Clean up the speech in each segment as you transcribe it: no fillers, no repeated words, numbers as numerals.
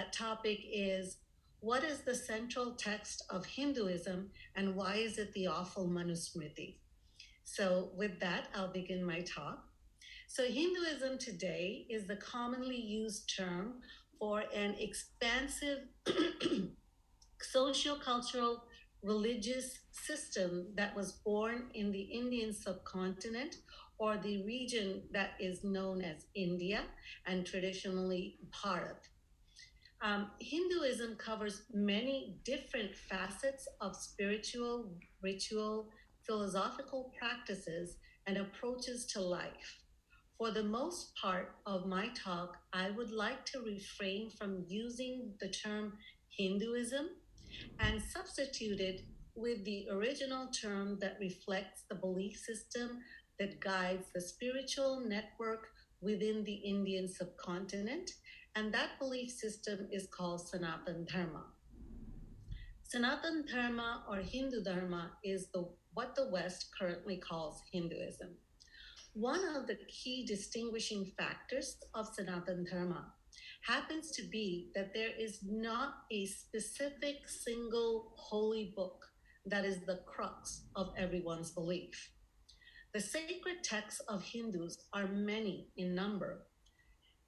that topic is, what is the central text of Hinduism and why is it the awful Manusmriti? So with that, I'll begin my talk. So Hinduism today is the commonly used term for an expansive socio-cultural religious system that was born in the Indian subcontinent or the region that is known as India and traditionally Bharat. Hinduism covers many different facets of spiritual, ritual, philosophical practices and approaches to life. For the most part of my talk, I would like to refrain from using the term Hinduism and substitute it with the original term that reflects the belief system that guides the spiritual network within the Indian subcontinent, and that belief system is called Sanatan Dharma. Sanatan Dharma or Hindu Dharma is what the West currently calls Hinduism. One of the key distinguishing factors of Sanatan Dharma happens to be that there is not a specific single holy book that is the crux of everyone's belief. The sacred texts of Hindus are many in number.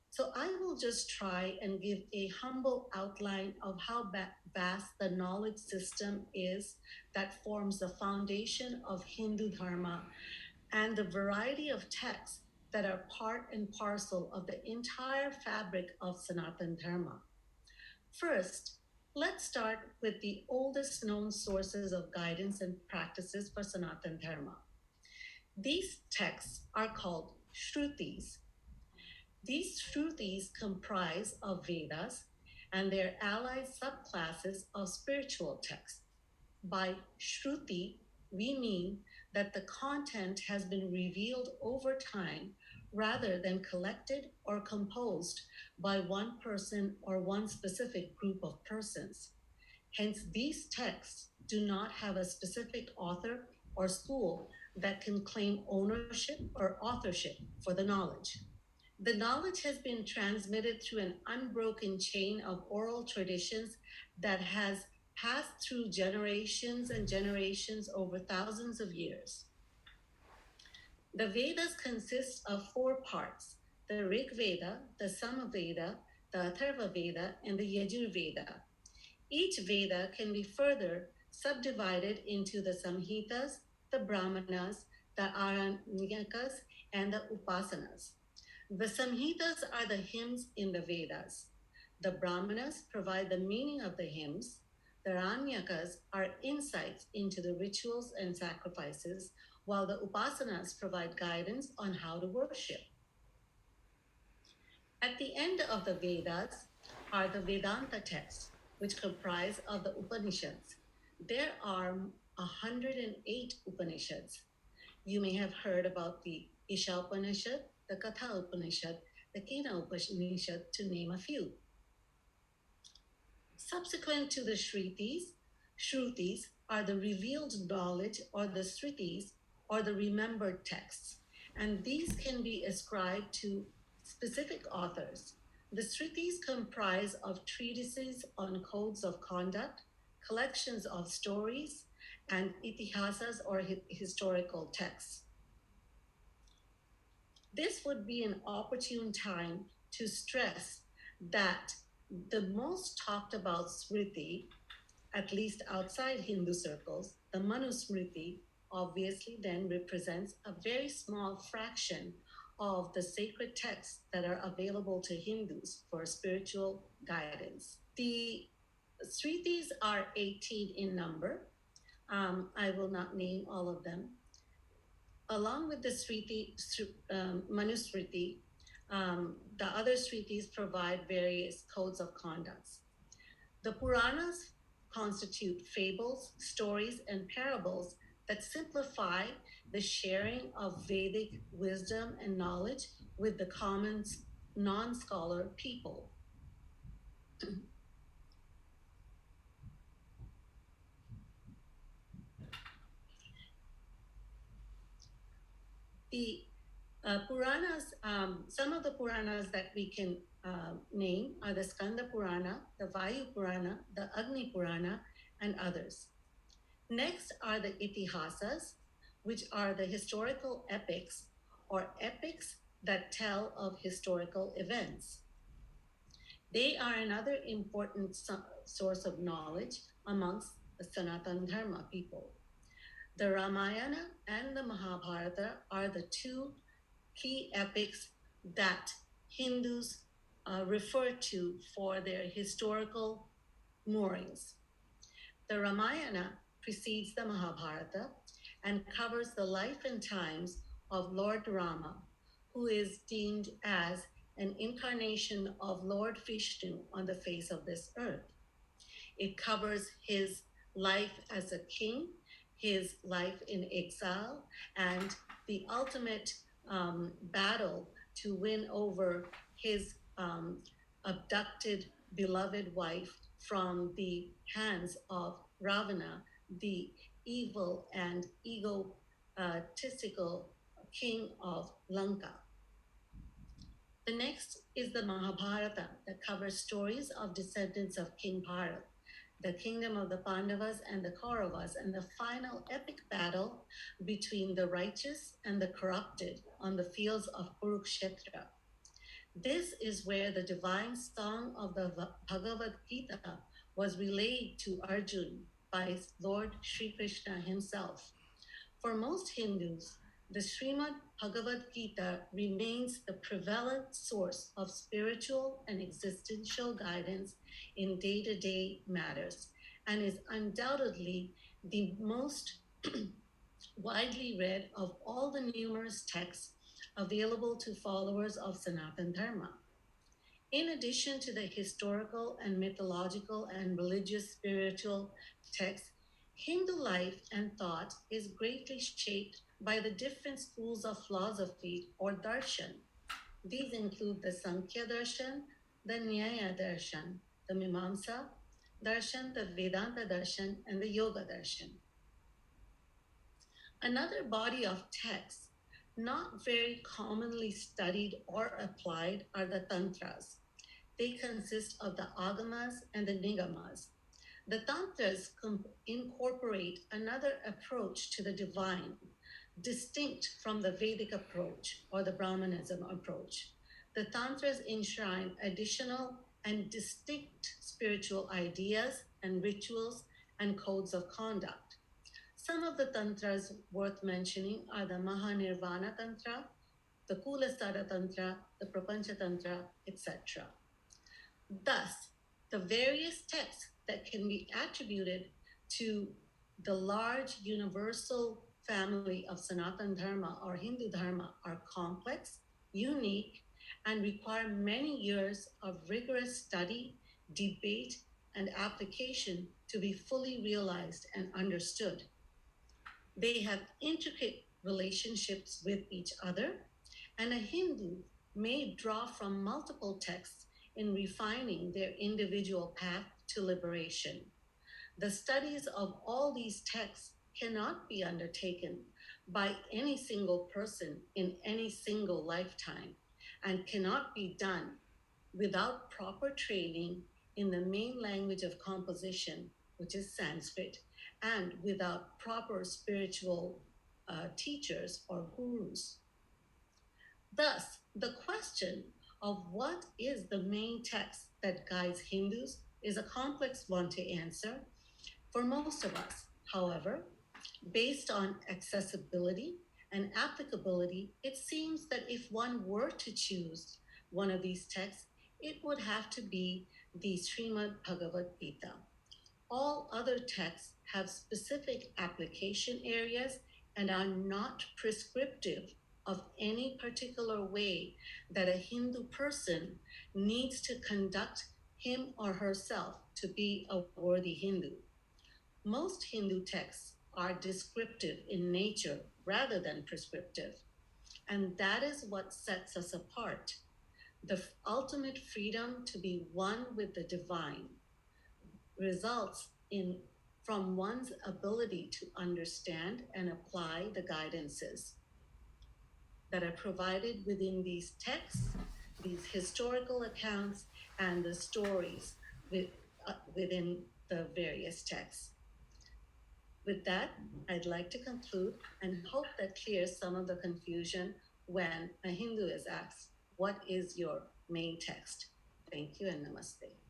So I will just try and give a humble outline of how vast the knowledge system is that forms the foundation of Hindu Dharma and the variety of texts that are part and parcel of the entire fabric of Sanatan Dharma. First, let's start with the oldest known sources of guidance and practices for Sanatan Dharma. These texts are called Shrutis. These Shrutis comprise of Vedas and their allied subclasses of spiritual texts. By Shruti, we mean that the content has been revealed over time rather than collected or composed by one person or one specific group of persons. Hence, these texts do not have a specific author or school that can claim ownership or authorship for the knowledge. The knowledge has been transmitted through an unbroken chain of oral traditions that has passed through generations and generations over thousands of years. The Vedas consist of 4 parts: the Rig Veda, the Samaveda, the Atharva Veda, and the Yajur Veda. Each Veda can be further subdivided into the Samhitas, the Brahmanas, the Aranyakas, and the Upasanas. The Samhitas are the hymns in the Vedas. The Brahmanas provide the meaning of the hymns. The Aranyakas are insights into the rituals and sacrifices, while the Upasanas provide guidance on how to worship. At the end of the Vedas are the Vedanta Texts, which comprise of the Upanishads. There are 108 Upanishads. You may have heard about the Isha Upanishad, the Katha Upanishad, the Kena Upanishad, to name a few. Subsequent to the Shrutis are the revealed knowledge or the Sritis or the remembered texts, and these can be ascribed to specific authors. The Sritis comprise of treatises on codes of conduct, collections of stories, and itihasas or historical texts. This would be an opportune time to stress that the most talked about Smriti, at least outside Hindu circles, the Manusmriti, obviously then represents a very small fraction of the sacred texts that are available to Hindus for spiritual guidance. The Sritis are 18 in number. I will not name all of them. Along with the Manusmriti, the other Sritis provide various codes of conduct. The Puranas constitute fables, stories, and parables that simplify the sharing of Vedic wisdom and knowledge with the common non-scholar people. The Puranas, some of the Puranas that we can name are the Skanda Purana, the Vayu Purana, the Agni Purana, and others. Next are the Itihasas, which are the historical epics or epics that tell of historical events. They are another important source of knowledge amongst the Sanatana Dharma people. The Ramayana and the Mahabharata are the two key epics that Hindus refer to for their historical moorings. The Ramayana precedes the Mahabharata and covers the life and times of Lord Rama, who is deemed as an incarnation of Lord Vishnu on the face of this earth. It covers his life as a king, his life in exile, and the ultimate battle to win over his abducted beloved wife from the hands of Ravana, the evil and egotistical king of Lanka. The next is the Mahabharata that covers stories of descendants of King Paro, the kingdom of the Pandavas and the Kauravas, and the final epic battle between the righteous and the corrupted on the fields of Kurukshetra. This is where the divine song of the Bhagavad Gita was relayed to Arjuna by Lord Sri Krishna himself. For most Hindus, the Srimad Bhagavad Gita remains the prevalent source of spiritual and existential guidance in day-to-day matters and is undoubtedly the most widely read of all the numerous texts available to followers of Sanatana Dharma. In addition to the historical and mythological and religious spiritual texts, Hindu life and thought is greatly shaped by the different schools of philosophy or darshan. These include the Sankhya darshan, the Nyaya darshan, the Mimamsa darshan, the Vedanta darshan, and the Yoga darshan. Another body of texts not very commonly studied or applied are the Tantras. They consist of the Agamas and the Nigamas. The Tantras incorporate another approach to the divine, distinct from the Vedic approach or the Brahmanism approach. The Tantras enshrine additional and distinct spiritual ideas and rituals and codes of conduct. Some of the Tantras worth mentioning are the Mahanirvana Tantra, the Kulasthara Tantra, the Prapancha Tantra, etc. Thus, the various texts that can be attributed to the large universal family of Sanatana Dharma or Hindu Dharma are complex, unique, and require many years of rigorous study, debate, and application to be fully realized and understood. They have intricate relationships with each other, and a Hindu may draw from multiple texts in refining their individual path to liberation. The studies of all these texts cannot be undertaken by any single person in any single lifetime and cannot be done without proper training in the main language of composition, which is Sanskrit, and without proper spiritual teachers or gurus. Thus, the question of what is the main text that guides Hindus is a complex one to answer. For most of us, however, based on accessibility and applicability, it seems that if one were to choose one of these texts, it would have to be the Srimad Bhagavad Gita. All other texts have specific application areas and are not prescriptive of any particular way that a Hindu person needs to conduct him or herself to be a worthy Hindu. Most Hindu texts are descriptive in nature rather than prescriptive, and that is what sets us apart. The ultimate freedom to be one with the divine results from one's ability to understand and apply the guidances that are provided within these texts, these historical accounts and the stories within the various texts. With that, I'd like to conclude and hope that clears some of the confusion when a Hindu is asked, what is your main text? Thank you and namaste.